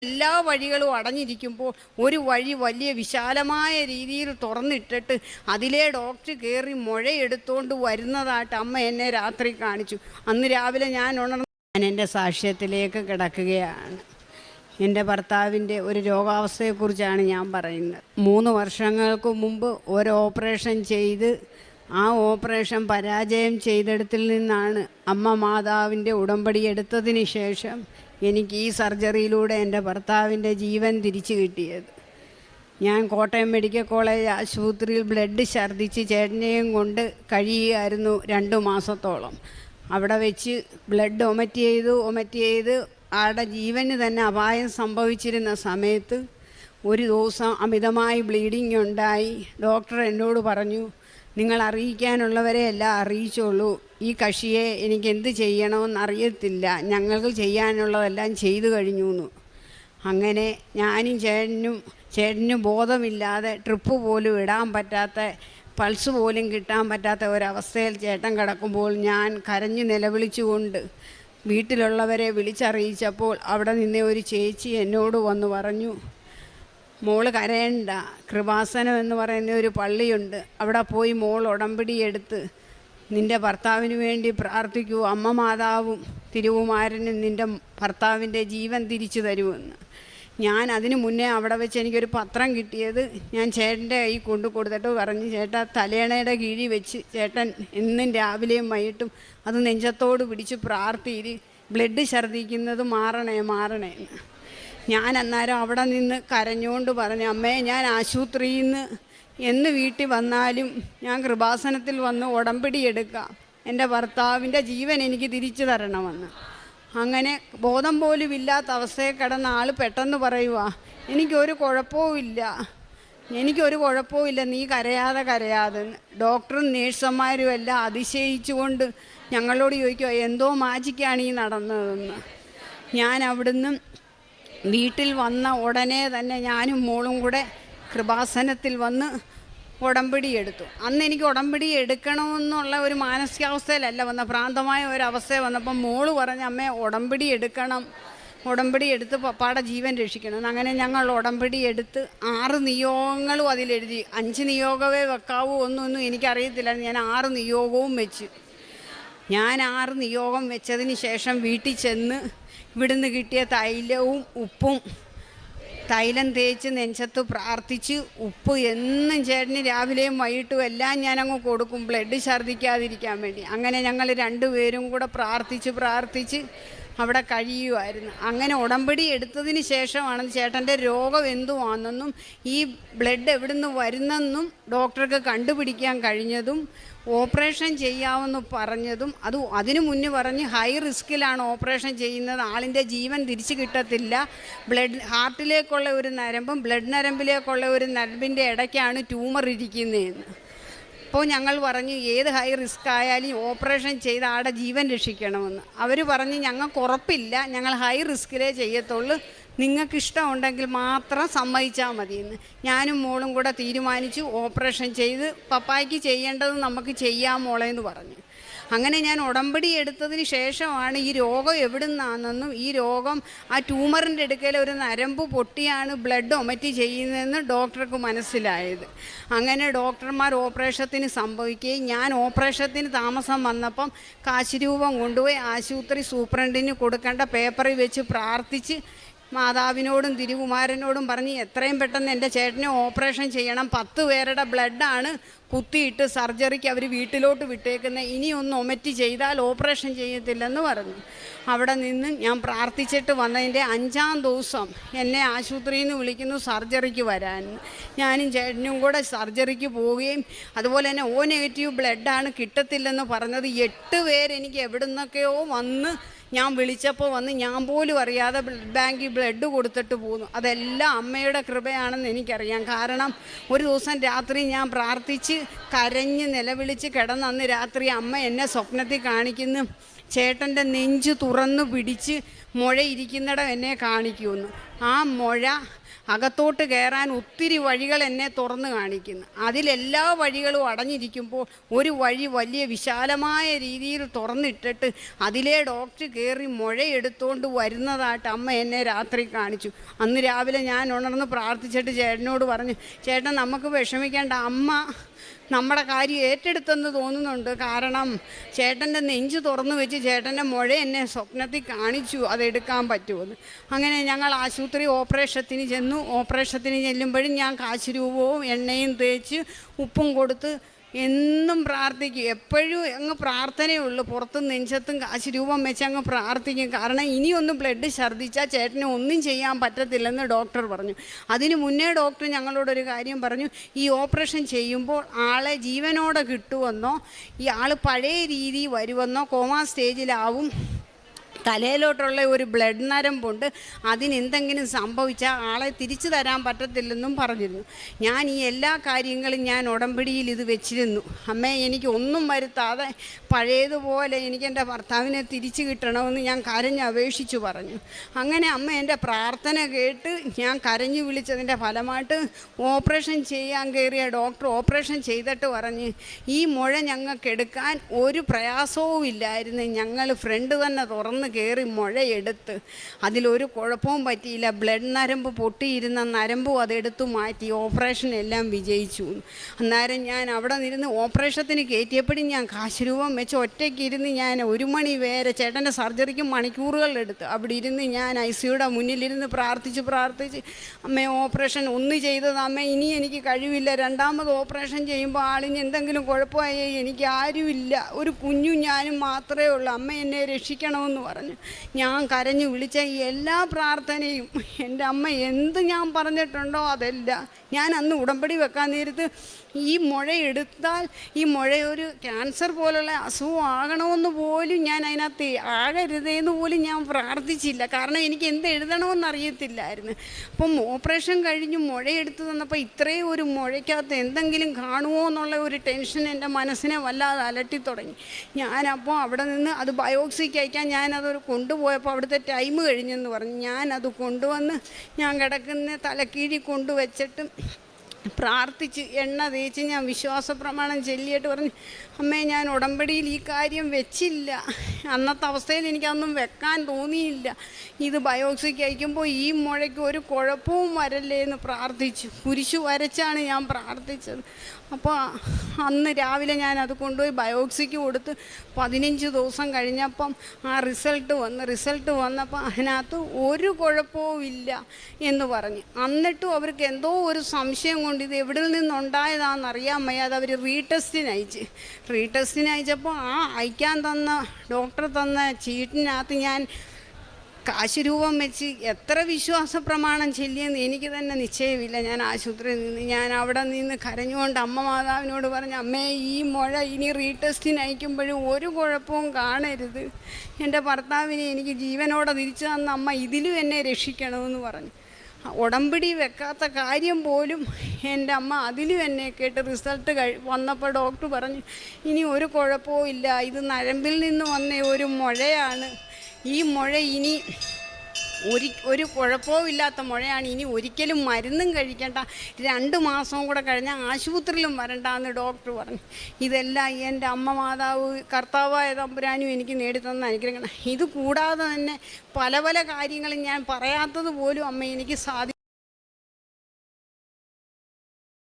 എല്ലാ വഴികളും അടഞ്ഞിരിക്കുമ്പോൾ ഒരു വഴി വലിയ വിശാലമായ രീതിയിൽ തുറന്നിട്ടിട്ട് അതിലെ ഡോക്ടർ കയറി മുഴയെടുത്തുകൊണ്ട് വരുന്നതായിട്ട് അമ്മ എന്നെ രാത്രി കാണിച്ചു. അന്ന് രാവിലെ ഞാൻ ഉണർന്നു. ഞാൻ എൻ്റെ സാക്ഷ്യത്തിലേക്ക് കിടക്കുകയാണ്. എൻ്റെ ഭർത്താവിൻ്റെ ഒരു രോഗാവസ്ഥയെക്കുറിച്ചാണ് ഞാൻ പറയുന്നത്. 3 വർഷങ്ങൾക്ക് മുമ്പ് ഒരു ഓപ്പറേഷൻ ചെയ്ത് ആ ഓപ്പറേഷൻ പരാജയം ചെയ്തെടുത്തിൽ നിന്നാണ് അമ്മ മാതാവിൻ്റെ ഉടമ്പടി എടുത്തതിന് ശേഷം എനിക്ക് ഈ സർജറിയിലൂടെ എൻ്റെ ഭർത്താവിൻ്റെ ജീവൻ തിരിച്ചു കിട്ടിയത്. ഞാൻ കോട്ടയം മെഡിക്കൽ കോളേജ് ആശുപത്രിയിൽ ബ്ലഡ് ഛർദ്ദിച്ച് ചേട്ടനെയും കൊണ്ട് കഴിയുകയായിരുന്നു 2 മാസത്തോളം. അവിടെ വെച്ച് ബ്ലഡ് ഒമറ്റ് ചെയ്ത് ആളുടെ ജീവന് തന്നെ അപായം സംഭവിച്ചിരുന്ന സമയത്ത് ഒരു ദിവസം അമിതമായി ബ്ലീഡിങ് ഉണ്ടായി. ഡോക്ടർ എന്നോട് പറഞ്ഞു, നിങ്ങൾ അറിയിക്കാനുള്ളവരെ എല്ലാം അറിയിച്ചോളൂ, ഈ കക്ഷിയെ എനിക്ക് എന്ത് ചെയ്യണമെന്ന് അറിയത്തില്ല, ഞങ്ങൾക്ക് ചെയ്യാനുള്ളതെല്ലാം ചെയ്തു കഴിഞ്ഞു എന്ന്. അങ്ങനെ ഞാനും ചേട്ടനും ബോധമില്ലാതെ ട്രിപ്പ് പോലും ഇടാൻ പറ്റാത്ത, പൾസ് പോലും കിട്ടാൻ പറ്റാത്ത ഒരവസ്ഥയിൽ ചേട്ടൻ കിടക്കുമ്പോൾ ഞാൻ കരഞ്ഞു നിലവിളിച്ചുകൊണ്ട് വീട്ടിലുള്ളവരെ വിളിച്ചറിയിച്ചപ്പോൾ അവിടെ നിന്നെ ഒരു ചേച്ചി എന്നോട് വന്ന് പറഞ്ഞു, മോള് കരയണ്ട, കൃപാസനം എന്ന് പറയുന്ന ഒരു പള്ളിയുണ്ട്, അവിടെ പോയി മോൾ ഉടമ്പടി എടുത്ത് നിൻ്റെ ഭർത്താവിന് വേണ്ടി പ്രാർത്ഥിക്കൂ, അമ്മ മാതാവും തിരുവുമാരനും നിൻ്റെ ഭർത്താവിൻ്റെ ജീവൻ തിരിച്ചു തരുമെന്ന്. ഞാൻ അതിനു മുന്നേ അവിടെ വെച്ച് എനിക്കൊരു പത്രം കിട്ടിയത് ഞാൻ ചേട്ടൻ്റെ കൈ കൊണ്ടു കൊടുത്തിട്ട് പറഞ്ഞു, ചേട്ടാ തലയണയുടെ കീഴിൽ വെച്ച് ചേട്ടൻ എന്നും രാവിലെയും വൈകിട്ടും അത് നെഞ്ചത്തോട് പിടിച്ച് പ്രാർത്ഥിച്ച് ബ്ലഡ് ഛർദ്ദിക്കുന്നത് മാറണേ. ഞാൻ അന്നേരം അവിടെ നിന്ന് കരഞ്ഞുകൊണ്ട് പറഞ്ഞു, അമ്മേ ഞാൻ ആശുപത്രിയിൽ നിന്ന് എന്ന് വീട്ടിൽ വന്നാലും ഞാൻ കൃപാസനത്തിൽ വന്ന് ഉടമ്പടി എടുക്കാം, എൻ്റെ ഭർത്താവിൻ്റെ ജീവൻ എനിക്ക് തിരിച്ചു തരണമെന്ന്. അങ്ങനെ ബോധം പോലും ഇല്ലാത്ത അവസ്ഥയിൽ കിടന്ന ആൾ പെട്ടെന്ന് പറയുക, എനിക്കൊരു കുഴപ്പവും ഇല്ല, നീ കരയാതെ. ഡോക്ടറും നേഴ്സുമാരും എല്ലാം അതിശയിച്ചുകൊണ്ട് ഞങ്ങളോട് ചോദിക്കുക, എന്തോ മാജിക്കാണ് ഈ നടന്നതെന്ന്. ഞാൻ അവിടുന്ന് വീട്ടിൽ വന്ന ഉടനെ തന്നെ ഞാനും മോളും കൂടെ കൃപാസനത്തിൽ വന്ന് ഉടമ്പടി എടുത്തു. അന്ന് എനിക്ക് ഉടമ്പടി എടുക്കണമെന്നുള്ള ഒരു മാനസികാവസ്ഥയിലല്ല വന്ന, ഭ്രാന്തമായ ഒരവസ്ഥ വന്നപ്പം മോള് പറഞ്ഞ, അമ്മേ ഉടമ്പടി എടുക്കണം, ഉടമ്പടി എടുത്ത് പപ്പാടെ ജീവൻ രക്ഷിക്കണം. അങ്ങനെ ഞങ്ങൾ ഉടമ്പടി എടുത്ത് 6 നിയോഗങ്ങളും അതിലെഴുതി. 5 നിയോഗമേ വെക്കാവൂ, ഒന്നും എനിക്കറിയത്തില്ല. ഞാൻ 6 നിയോഗവും വെച്ച്. ഞാൻ 6 നിയോഗം വെച്ചതിന് ശേഷം വീട്ടിൽ ചെന്ന് ഇവിടുന്ന് കിട്ടിയ തൈലവും ഉപ്പും തൈലം തേച്ച് നെഞ്ചത്ത് പ്രാർത്ഥിച്ച്, ഉപ്പ് എന്നും ചേട്ടന് രാവിലെയും വൈകിട്ടും എല്ലാം ഞാനങ്ങ് കൊടുക്കും, ബ്ലഡ് ഛർദ്ദിക്കാതിരിക്കാൻ വേണ്ടി. അങ്ങനെ ഞങ്ങൾ 2 പേരും കൂടെ പ്രാർത്ഥിച്ച് അവിടെ കഴിയുമായിരുന്നു. അങ്ങനെ ഉടമ്പടി എടുത്തതിന് ശേഷമാണ് ചേട്ടൻ്റെ രോഗം എന്തുവാണെന്നും ഈ ബ്ലഡ് എവിടുന്ന് വരുന്നെന്നും ഡോക്ടർക്ക് കണ്ടുപിടിക്കാൻ കഴിഞ്ഞതും ഓപ്പറേഷൻ ചെയ്യാമെന്ന് പറഞ്ഞതും. അതിനു മുന്നേ പറഞ്ഞ് ഹൈ റിസ്കിലാണ് ഓപ്പറേഷൻ ചെയ്യുന്നത്, ആളിൻ്റെ ജീവൻ തിരിച്ചു കിട്ടത്തില്ല, ഹാർട്ടിലേക്കുള്ള ഒരു നരമ്പും ബ്ലഡ് നരമ്പിലേക്കുള്ള ഒരു നരമ്പിൻ്റെ ഇടയ്ക്കാണ് ട്യൂമർ ഇരിക്കുന്നതെന്ന്. അപ്പോൾ ഞങ്ങൾ പറഞ്ഞു, ഏത് ഹൈ റിസ്ക് ആയാലും ഓപ്പറേഷൻ ചെയ്ത് ആടെ ജീവൻ രക്ഷിക്കണമെന്ന്. അവർ പറഞ്ഞ്, ഞങ്ങൾക്ക് ഉറപ്പില്ല, ഞങ്ങൾ ഹൈ റിസ്കിലേ ചെയ്യത്തുള്ളൂ, നിങ്ങൾക്കിഷ്ടമുണ്ടെങ്കിൽ മാത്രം സമ്മതിച്ചാൽ മതിയെന്ന്. ഞാനും മോളും കൂടെ തീരുമാനിച്ചു ഓപ്പറേഷൻ ചെയ്ത് പപ്പായ്ക്ക് ചെയ്യേണ്ടത് നമുക്ക് ചെയ്യാം മോളെന്ന് പറഞ്ഞു. അങ്ങനെ ഞാൻ ഉടമ്പടി എടുത്തതിന് ശേഷമാണ് ഈ രോഗം എവിടുന്നാണെന്നും ഈ രോഗം ആ ട്യൂമറിൻ്റെ അടുക്കൽ ഒരു നരമ്പ് പൊട്ടിയാണ് ബ്ലഡ് ഒമറ്റ് ചെയ്യുന്നതെന്ന് ഡോക്ടർക്ക് മനസ്സിലായത്. അങ്ങനെ ഡോക്ടർമാർ ഓപ്പറേഷത്തിന് സംഭവിക്കുകയും ഞാൻ ഓപ്പറേഷത്തിന് താമസം വന്നപ്പം കാശ് രൂപം കൊണ്ടുപോയി ആശുപത്രി സൂപ്രണ്ടിന് കൊടുക്കേണ്ട പേപ്പറിൽ വെച്ച് പ്രാർത്ഥിച്ച് മാതാവിനോടും തിരുകുമാരനോടും പറഞ്ഞ് എത്രയും പെട്ടെന്ന് എൻ്റെ ചേട്ടനെ ഓപ്പറേഷൻ ചെയ്യണം, 10 പേരുടെ ബ്ലഡാണ് കുത്തിയിട്ട് സർജറിക്ക് അവർ വീട്ടിലോട്ട് വിട്ടേക്കുന്നത്, ഇനിയൊന്ന് ഒമറ്റ് ചെയ്താൽ ഓപ്പറേഷൻ ചെയ്യത്തില്ലെന്ന് പറഞ്ഞു. അവിടെ നിന്ന് ഞാൻ പ്രാർത്ഥിച്ചിട്ട് വന്നതിൻ്റെ 5-ാം ദിവസം എന്നെ ആശുപത്രിയിൽ നിന്ന് വിളിക്കുന്നു സർജറിക്ക് വരാൻ. ഞാനും ചേട്ടനും കൂടെ സർജറിക്ക് പോവുകയും അതുപോലെ തന്നെ O- ബ്ലഡാണ് കിട്ടത്തില്ലെന്ന് പറഞ്ഞത് 8 പേരെനിക്ക് എവിടെ നിന്നൊക്കെയോ വന്ന് ഞാൻ വിളിച്ചപ്പോൾ വന്ന് ഞാൻ പോലും അറിയാതെ ബ്ലഡ് ബാങ്കിൽ ബ്ലഡ് കൊടുത്തിട്ട് പോന്നു. അതെല്ലാം അമ്മയുടെ കൃപയാണെന്ന് എനിക്കറിയാം. കാരണം ഒരു ദിവസം രാത്രി ഞാൻ പ്രാർത്ഥിച്ച് കരഞ്ഞ് നിലവിളിച്ച് കിടന്നന്ന് രാത്രി അമ്മ എന്നെ സ്വപ്നത്തിൽ കാണിക്കുന്നു, ചേട്ടൻ്റെ നെഞ്ച് തുറന്നു പിടിച്ച് മുഴയിരിക്കുന്നിടം എന്നെ കാണിക്കുമെന്ന്. ആ മുഴ അകത്തോട്ട് കയറാൻ ഒത്തിരി വഴികൾ എന്നെ തുറന്ന് കാണിക്കുന്നു. അതിലെല്ലാ വഴികളും അടഞ്ഞിരിക്കുമ്പോൾ ഒരു വഴി വലിയ വിശാലമായ രീതിയിൽ തുറന്നിട്ടിട്ട് അതിലെ ഡോക്ടർ കയറി മുഴയെടുത്തുകൊണ്ട് വരുന്നതായിട്ട് അമ്മ എന്നെ രാത്രി കാണിച്ചു. അന്ന് രാവിലെ ഞാൻ ഉണർന്ന് പ്രാർത്ഥിച്ചിട്ട് ചേട്ടനോട് പറഞ്ഞു, ചേട്ടൻ നമുക്ക് വിഷമിക്കേണ്ട, അമ്മ നമ്മുടെ കാര്യം ഏറ്റെടുത്തെന്ന് തോന്നുന്നുണ്ട്. കാരണം ചേട്ടൻ്റെ നെഞ്ച് തുറന്നു വെച്ച് ചേട്ടൻ്റെ മുഴ എന്നെ സ്വപ്നത്തിൽ കാണിച്ചു അതെടുക്കാൻ പറ്റുമെന്ന്. അങ്ങനെ ഞങ്ങൾ ആശുപത്രി ഓപ്പറേഷത്തിന് ചെന്നു. ഓപ്പറേഷത്തിന് ചെല്ലുമ്പോഴും ഞാൻ കാശ് രൂപവും എണ്ണയും തേച്ച് ഉപ്പും കൊടുത്ത് എന്നും പ്രാർത്ഥിക്കും. എപ്പോഴും അങ്ങ് പ്രാർത്ഥനയുള്ളൂ. പുറത്തും നെഞ്ചത്തും കാശ് രൂപം വെച്ച് അങ്ങ് പ്രാർത്ഥിക്കും. കാരണം ഇനിയൊന്നും ബ്ലഡ് ഛർദ്ദിച്ചാൽ ചേട്ടന് ഒന്നും ചെയ്യാൻ പറ്റത്തില്ലെന്ന് ഡോക്ടർ പറഞ്ഞു. അതിന് മുന്നേ ഡോക്ടർ ഞങ്ങളോടൊരു കാര്യം പറഞ്ഞു, ഈ ഓപ്പറേഷൻ ചെയ്യുമ്പോൾ ആളെ ജീവനോടെ കിട്ടുമെന്നോ ഈ ആൾ പഴയ രീതി വരുമെന്നോ കോമാ സ്റ്റേജിലാവും, തലയിലോട്ടുള്ള ഒരു ബ്ലഡ് നരമ്പുണ്ട്, അതിനെന്തെങ്കിലും സംഭവിച്ചാൽ ആളെ തിരിച്ചു തരാൻ പറ്റത്തില്ലെന്നും പറഞ്ഞിരുന്നു. ഞാൻ ഈ എല്ലാ കാര്യങ്ങളും ഞാൻ ഉടമ്പടിയിൽ ഇത് വെച്ചിരുന്നു. അമ്മേ, എനിക്ക് ഒന്നും വരുത്താതെ പഴയതുപോലെ എനിക്കെൻ്റെ ഭർത്താവിനെ തിരിച്ചു കിട്ടണമെന്ന് ഞാൻ കരഞ്ഞ് അപേക്ഷിച്ചു പറഞ്ഞു. അങ്ങനെ അമ്മ എൻ്റെ പ്രാർത്ഥന കേട്ട് ഞാൻ കരഞ്ഞു വിളിച്ചതിൻ്റെ ഫലമായിട്ട് ഓപ്പറേഷൻ ചെയ്യാൻ കയറിയ ഡോക്ടർ ഓപ്പറേഷൻ ചെയ്തിട്ട് പറഞ്ഞ്, ഈ മുഴ ഞങ്ങൾക്ക് എടുക്കാൻ ഒരു പ്രയാസവും ഇല്ലായിരുന്നു. ഞങ്ങൾ ഫ്രണ്ട് തന്നെ തുറന്ന് കയറി മുഴയെടുത്ത് അതിലൊരു കുഴപ്പവും പറ്റിയില്ല. ബ്ലഡ് നരമ്പ് പൊട്ടിയിരുന്ന നരമ്പും അതെടുത്തു മാറ്റി. ഓപ്പറേഷൻ എല്ലാം വിജയിച്ചു. അന്നേരം ഞാൻ അവിടെ നിന്നിരുന്ന് ഓപ്പറേഷത്തിന് കയറ്റിയപ്പോഴും ഞാൻ കാശ് രൂപം വെച്ച് ഒറ്റയ്ക്ക് ഇരുന്ന് ഞാൻ 1 മണി വരെ ചേട്ടൻ്റെ സർജറിക്ക് മണിക്കൂറുകളെടുത്ത് അവിടെ ഇരുന്ന് ഞാൻ ICUയുടെ മുന്നിലിരുന്ന് പ്രാർത്ഥിച്ച് അമ്മേ, ഓപ്പറേഷൻ ഒന്ന് ചെയ്തത് അമ്മേ, ഇനി എനിക്ക് കഴിവില്ല. രണ്ടാമത് ഓപ്പറേഷൻ ചെയ്യുമ്പോൾ ആളിന് എന്തെങ്കിലും കുഴപ്പമായി എനിക്ക് ആരുമില്ല, ഒരു കുഞ്ഞും ഞാനും മാത്രമേ ഉള്ളൂ, അമ്മ എന്നെ രക്ഷിക്കണമെന്ന് പറഞ്ഞു. ഞാൻ കരഞ്ഞു വിളിച്ച ഈ എല്ലാ പ്രാർത്ഥനയും എൻ്റെ അമ്മ എന്ത് ഞാൻ പറഞ്ഞിട്ടുണ്ടോ അതെല്ലാം ഞാൻ അന്ന് ഉടമ്പടി വെക്കാൻ നേരത്ത് ഈ മുഴയെടുത്താൽ ഈ മുഴ ഒരു ക്യാൻസർ പോലുള്ള അസുഖം ആകണമെന്ന് പോലും ഞാൻ അതിനകത്ത് ആകരുതേന്ന് പോലും ഞാൻ പ്രാർത്ഥിച്ചില്ല. കാരണം എനിക്ക് എന്ത് എഴുതണമെന്ന് അറിയത്തില്ലായിരുന്നു. അപ്പം ഓപ്പറേഷൻ കഴിഞ്ഞ് മുഴയെടുത്ത് തന്നപ്പോൾ ഇത്രയും ഒരു മുഴയ്ക്കകത്ത് എന്തെങ്കിലും കാണുമോ എന്നുള്ള ഒരു ടെൻഷൻ എൻ്റെ മനസ്സിനെ വല്ലാതെ അലട്ടി തുടങ്ങി. ഞാനപ്പോൾ അവിടെ നിന്ന് അത് ബയോപ്സിക്ക് അയക്കാൻ ഞാനതൊരു കൊണ്ടുപോയപ്പോൾ അവിടുത്തെ ടൈം കഴിഞ്ഞെന്ന് പറഞ്ഞു. ഞാനത് കൊണ്ടുവന്ന് ഞാൻ കിടക്കുന്ന തലക്കീഴി കൊണ്ടുവച്ചിട്ട് പ്രാർത്ഥിച്ച് എണ്ണ തേച്ച് ഞാൻ വിശ്വാസ പ്രമാണം ചൊല്ലിയിട്ട് പറഞ്ഞു, അമ്മേ, ഞാൻ ഉടമ്പടിയിൽ ഈ കാര്യം വെച്ചില്ല. അന്നത്തെ അവസ്ഥയിൽ എനിക്കതൊന്നും വെക്കാൻ തോന്നിയില്ല. ഇത് ബയോപ്സിക്ക് അയക്കുമ്പോൾ ഈ മുഴയ്ക്ക് ഒരു കുഴപ്പവും വരല്ലേ എന്ന് പ്രാർത്ഥിച്ചു. കുരിശു വരച്ചാണ് ഞാൻ പ്രാർത്ഥിച്ചത്. അപ്പോൾ അന്ന് രാവിലെ ഞാൻ അത് കൊണ്ടുപോയി ബയോപ്സിക്ക് കൊടുത്ത് 15 ദിവസം കഴിഞ്ഞപ്പം ആ റിസൾട്ട് വന്നപ്പോൾ അതിനകത്ത് ഒരു കുഴപ്പവും ഇല്ല എന്ന് പറഞ്ഞ്. എന്നിട്ടും അവർക്ക് എന്തോ ഒരു സംശയം കൊണ്ട് ഇത് എവിടെ നിന്നുണ്ടായതാണെന്ന് അറിയാൻ വയ്യാതെ അവർ റീടെസ്റ്റിന് അയച്ചപ്പോൾ ആ അയക്കാൻ തന്ന ഡോക്ടർ തന്ന ചീട്ടിനകത്ത് ഞാൻ കാശ് രൂപം വെച്ച് എത്ര വിശ്വാസ പ്രമാണം ചൊല്ലിയെന്ന് എനിക്ക് തന്നെ നിശ്ചയമില്ല. ഞാൻ ആശുപത്രിയിൽ നിന്ന് ഞാൻ അവിടെ നിന്ന് കരഞ്ഞുകൊണ്ട് അമ്മ മാതാവിനോട് പറഞ്ഞു, അമ്മേ, ഈ മുഴ ഇനി റീടെസ്റ്റിന് അയക്കുമ്പോഴും ഒരു കുഴപ്പവും കാണരുത്. എൻ്റെ ഭർത്താവിനെ എനിക്ക് ജീവനോടെ തിരിച്ചു തന്ന അമ്മ ഇതിലും എന്നെ രക്ഷിക്കണമെന്ന് പറഞ്ഞു. ഉടമ്പടി വെക്കാത്ത കാര്യം പോലും എൻ്റെ അമ്മ അതിലും എന്നെ കേട്ട് റിസൾട്ട് വന്നപ്പോൾ ഡോക്ടർ പറഞ്ഞു, ഇനി ഒരു കുഴപ്പവും ഇല്ല, ഇത് നരമ്പിൽ നിന്ന് വന്ന ഒരു മുഴയാണ്. ഈ മുഴ ഇനി ഒരു കുഴപ്പവും ഇല്ലാത്ത മുഴയാണ്. ഇനി ഒരിക്കലും മരുന്നും കഴിക്കേണ്ട, 2 മാസവും കൂടെ കഴിഞ്ഞാൽ ആശുപത്രിയിലും വരണ്ടെന്ന് ഡോക്ടർ പറഞ്ഞു. ഇതെല്ലാം എൻ്റെ അമ്മ മാതാവ് കർത്താവായ തമ്പുരാനും എനിക്ക് നേടിത്തന്ന അനുഗ്രഹങ്ങൾ. ഇത് കൂടാതെ തന്നെ പല കാര്യങ്ങളും ഞാൻ പറയാത്തത് പോലും അമ്മ എനിക്ക്